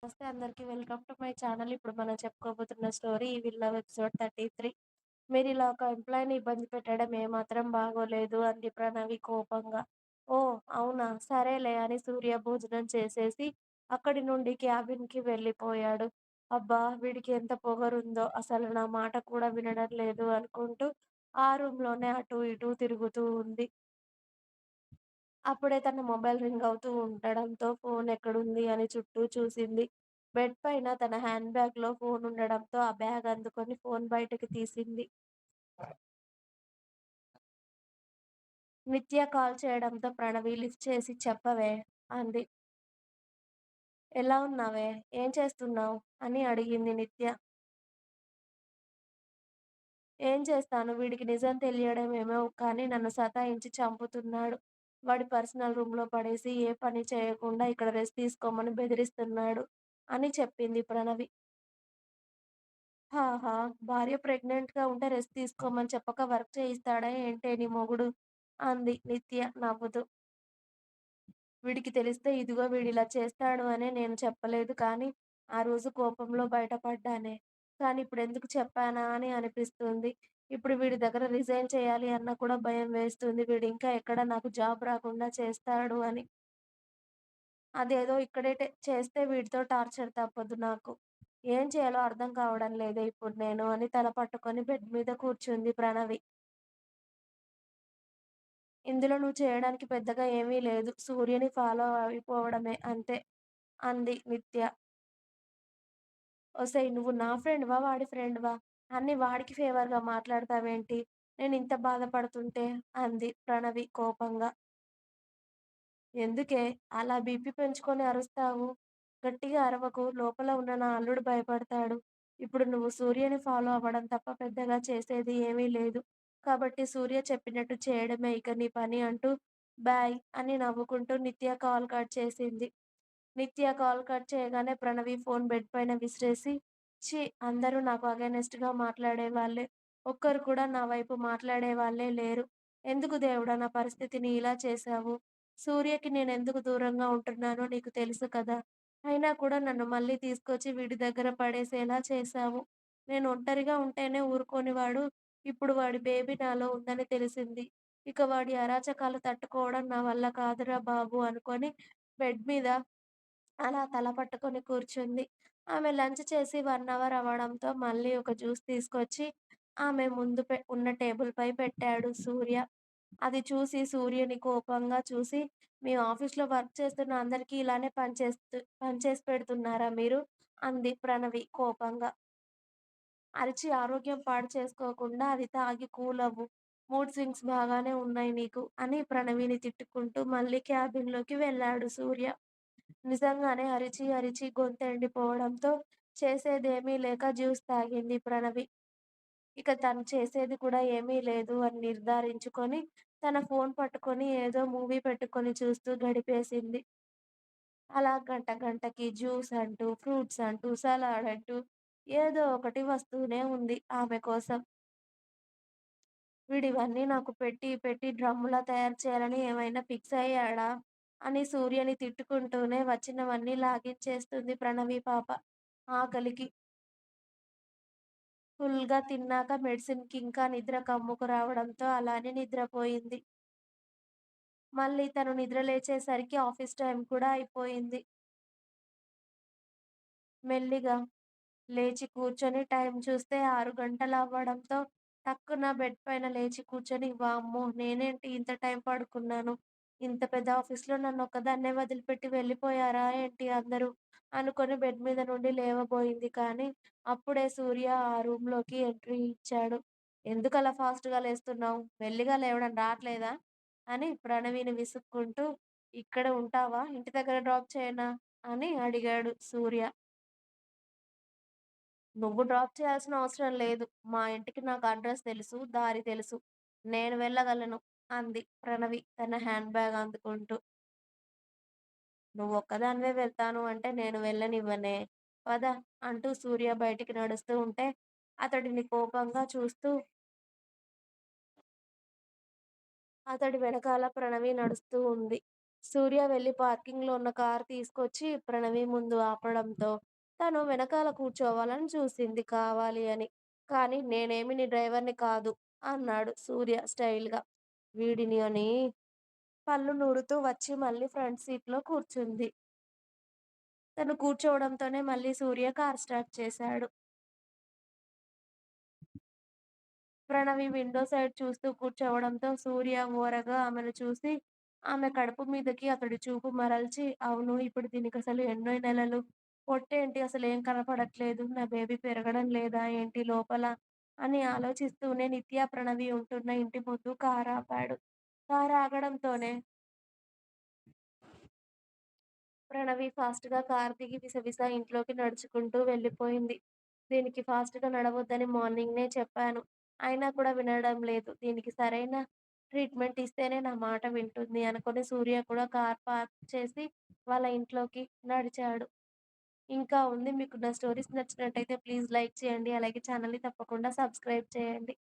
నమస్తే అందరికి. Welcome to my channel. ఇప్పుడు మనం చెప్పుకోబోతున్న స్టోరీ ఈ విల్ లవ్ ఎపిసోడ్ 33. మీరిలా ఒక ఎంప్లాయీని ఇబ్బంది పెట్టడం ఏమాత్రం బాగోలేదు అంది ప్రణవి కోపంగా. ఓ అవునా, సరేలే అని సూర్య భోజనం చేసేసి అక్కడి నుండి క్యాబిన్‌కి వెళ్ళిపోయాడు. అబ్బా వీడికి ఎంత పొగరుందో, అసలు నా మాట కూడా వినడం లేదు అనుకుంటూ ఆ రూమ్‌లోనే అటూ ఇటూ తిరుగుతూ ఉంది. అప్పుడే తన మొబైల్ రింగ్ అవుతూ ఉండడంతో ఫోన్ ఎక్కడుంది అని చుట్టూ చూసింది. బెడ్ పైన తన హ్యాండ్ బ్యాగ్‌లో ఫోన్ ఉండడంతో ఆ బ్యాగ్ అందుకొని ఫోన్ బయటకి తీసింది. నిత్య కాల్ చేయడంతో ప్రణవి లిఫ్ట్ చేసి చెప్పవే అంది. ఎలా ఉన్నావే? ఏం చేస్తున్నావు? అని అడిగింది నిత్య. ఏం చేస్తాను, వీడికి నిజం తెలియడమేమో కానీ నన్ను సతాయించి చంపుతున్నాడు. వాడి పర్సనల్ రూమ్‌లో పడేసి ఏ పని చేయకుండా ఇక్కడ రెస్ట్ తీసుకోమని బెదిరిస్తున్నాడు అని చెప్పింది ప్రణవి. ఆహా! భార్య ప్రెగ్నెంట్‌గా ఉంటే రెస్ట్ తీసుకోమని చెప్పక వర్క్ చేయిస్తాడా ఏంటే నీ మొగుడు? అంది నిత్య నవ్వుతూ. వీడికి తెలిస్తే ఇదిగో వీడిలా చేస్తాడు అనే నేను చెప్పలేదు కానీ, ఆ రోజు కోపంలో బయటపడ్డానే. కానీ ఇప్పుడెందుకు చెప్పానా అని అనిపిస్తుంది. ఇప్పుడు వీడి దగ్గర రిజైన్ చేయాలి అన్నా కూడా భయం వేస్తుంది. వీడింకా ఎక్కడ నాకు జాబ్ రాకుండా చేస్తాడు అని. అదేదో ఇక్కడే చేస్తే వీడితో టార్చర్ తప్పదు నాకు. ఏం చేయాలో అర్థం కావడం లేదే ఇప్పుడు నేను అని తల పట్టుకొని బెడ్ మీద కూర్చుంది ప్రణవి. ఇందులో నువ్వు చేయడానికి పెద్దగా ఏమీ లేదు. సూర్యని ఫాలో అయిపోవడమే అంతే అంది నిత్య. ఒసేయ్ నువ్వు నా ఫ్రెండ్‌వా? వాడి ఫ్రెండ్‌వా? అన్నీ వాడికి ఫేవర్‌గా మాట్లాడతావేంటి? నేనింత బాధపడుతుంటే అంది ప్రణవి కోపంగా. ఎందుకే అలా బీపీ పెంచుకొని అరుస్తావు? గట్టిగా అరవకు. లోపల ఉన్న నా అల్లుడు భయపడతాడు. ఇప్పుడు నువ్వు సూర్యని ఫాలో అవ్వడం తప్ప పెద్దగా చేసేది ఏమీ లేదు. కాబట్టి సూర్య చెప్పినట్టు చేయడమే ఇక నీ పని అంటూ బాయ్ అని నవ్వుకుంటూ నిత్య కాల్ కట్ చేసింది. నిత్య కాల్ కట్ చేయగానే ప్రణవి ఫోన్ బెడ్ పైన విసిరేసి, ఛీ! అందరూ నాకు అగైనెస్ట్‌గా మాట్లాడేవాళ్ళే. ఒక్కరు కూడా నా వైపు మాట్లాడేవాళ్ళే లేరు. ఎందుకు దేవుడా నా పరిస్థితిని ఇలా చేశావు? సూర్యకి నేనెందుకు దూరంగా ఉంటున్నానో నీకు తెలుసు కదా! అయినా కూడా నన్ను మళ్ళీ తీసుకొచ్చి వీడి దగ్గర పడేసేలా చేశావు. నేను ఒంటరిగా ఉంటేనే ఊరుకోనివాడు, ఇప్పుడు వాడి బేబీ నాలో ఉందని తెలిసింది. ఇక వాడి అరాచకాలు తట్టుకోవడం నా వల్ల కాదురా బాబు అనుకోని బెడ్ మీద అలా తల పట్టుకొని కూర్చుంది. ఆమె లంచ్ చేసి 1 అవర్ అవ్వడంతో మళ్ళీ ఒక జ్యూస్ తీసుకొచ్చి ఆమె ముందు ఉన్న టేబుల్‌పై పెట్టాడు సూర్య. అది చూసి సూర్యని కోపంగా చూసి, "మీ ఆఫీస్‌లో వర్క్ చేస్తున్న అందరికీ ఇలానే పనిచేసి పెడుతున్నారా మీరు?" అంది ప్రణవి కోపంగా. అరిచి ఆరోగ్యం పాడు చేసుకోకుండా అది తాగి కూల్ అవ్వు. మూడ్ స్వింగ్స్ బాగానే ఉన్నాయి నీకు అని ప్రణవిని తిట్టుకుంటూ మళ్ళీ క్యాబిన్‌లోకి వెళ్ళాడు సూర్య. నిజంగానే అరిచి, అరిచి గొంతెండిపోవడంతో చేసేదేమీ లేక జ్యూస్ తాగింది ప్రణవి. ఇక తను చేసేది కూడా ఏమీ లేదు అని నిర్ధారించుకొని, తన ఫోన్ పట్టుకొని ఏదో మూవీ పెట్టుకొని చూస్తూ గడిపేసింది. అలా గంట గంటకి జ్యూస్ అంటూ, ఫ్రూట్స్ అంటూ, సలాడ్ అంటూ ఏదో ఒకటి వస్తూనే ఉంది ఆమె కోసం. వీడివన్నీ నాకు పెట్టి, పెట్టి డ్రమ్ములా తయారు చేయాలని ఏమైనా ఫిక్స్ అయ్యాడా? అని సూర్యని తిట్టుకుంటూనే వచ్చినవన్నీ లాగించేస్తుంది ప్రణవి పాప. ఆకలికి. ఫుల్‌గా తిన్నాక మెడిసిన్‌కి ఇంకా నిద్ర కమ్ముకు రావడంతో అలానే నిద్రపోయింది. మళ్ళీ తను నిద్ర లేచేసరికి ఆఫీస్ టైం కూడా అయిపోయింది. మెల్లిగా లేచి కూర్చొని టైం చూస్తే 6 గంటలవ్వడంతో టక్కున బెడ్ పైన లేచి కూర్చొని, వామ్మో! నేనేంటి ఇంత టైం పడుకున్నాను. ఇంత పెద్ద ఆఫీస్‌లో నన్నొక్కదాన్నే వదిలిపెట్టి వెళ్ళిపోయారా ఏంటి అందరూ? అనుకొని బెడ్ మీద నుండి లేవబోయింది కానీ, అప్పుడే సూర్య ఆ రూమ్‌లోకి ఎంట్రీ ఇచ్చాడు. "ఎందుకలా ఫాస్ట్‌గా లేస్తున్నావు? మెల్లిగా లేవడం రాట్లేదా?" అని ప్రణవిని విసుక్కుంటూ, "ఇక్కడ ఉంటావా? ఇంటి దగ్గర డ్రాప్ చేయనా?" అని అడిగాడు సూర్య. నువ్వు డ్రాప్ చేయాల్సిన అవసరం లేదు. మా ఇంటికి నాకు అడ్రెస్ తెలుసు, దారి తెలుసు. నేను వెళ్ళగలను అంది ప్రణవి తన హ్యాండ్ బ్యాగ్ అందుకుంటూ. నువ్వొక్కదానివే వెళ్తాను అంటే నేను వెళ్ళనివ్వనే. పద అంటూ సూర్య బయటికి నడుస్తూ ఉంటే అతడిని కోపంగా చూస్తూ అతడి వెనకాల ప్రణవి నడుస్తూ ఉంది. సూర్య వెళ్లి పార్కింగ్‌లో ఉన్న కారు తీసుకొచ్చి ప్రణవి ముందు ఆపడంతో, తను వెనకాల కూర్చోవాలని చూసింది కావాలి అని. కానీ "నేనేమి నీ డ్రైవర్‌ని కాదు" అన్నాడు సూర్య స్టైల్‌గా. వీడిని అని పళ్ళు నూరుతూ వచ్చి మళ్ళీ ఫ్రంట్ సీట్‌లో కూర్చుంది. తను కూర్చోవడంతోనే మళ్ళీ సూర్య కార్ స్టార్ట్ చేశాడు. ప్రణవి విండో సైడ్ చూస్తూ కూర్చోవడంతో సూర్య ఓరగా ఆమెను చూసి, ఆమె కడుపు మీదకి అతడి చూపు మరల్చి, అవును ఇప్పుడు దీనికసలు ఎన్నో నెలలు? పొట్టేంటి అసలేం కనపడట్లేదు? నా బేబీ పెరగడం లేదా ఏంటి లోపల? అని ఆలోచిస్తూనే నిత్య, ప్రణవి ఉంటున్న ఇంటి ముందు కారాపాడు. కారాగడంతోనే ప్రణవి ఫాస్ట్‌గా కారు దిగి విసవిస ఇంట్లోకి నడుచుకుంటూ వెళ్ళిపోయింది. దీనికి ఫాస్ట్‌గా నడవొద్దని మార్నింగే చెప్పాను. అయినా కూడా వినడం లేదు. దీనికి సరైన ట్రీట్‌మెంట్ ఇస్తేనే నా మాట వింటుంది అనుకుని సూర్య కూడా కార్ పార్క్ చేసి వాళ్ళ ఇంట్లోకి నడిచాడు. ఇంకా ఉంది. మీకు నా స్టోరీస్ నచ్చినట్టయితే ప్లీజ్ లైక్ చేయండి. అలాగే ఛానెల్‌ని తప్పకుండా సబ్స్క్రైబ్ చేయండి.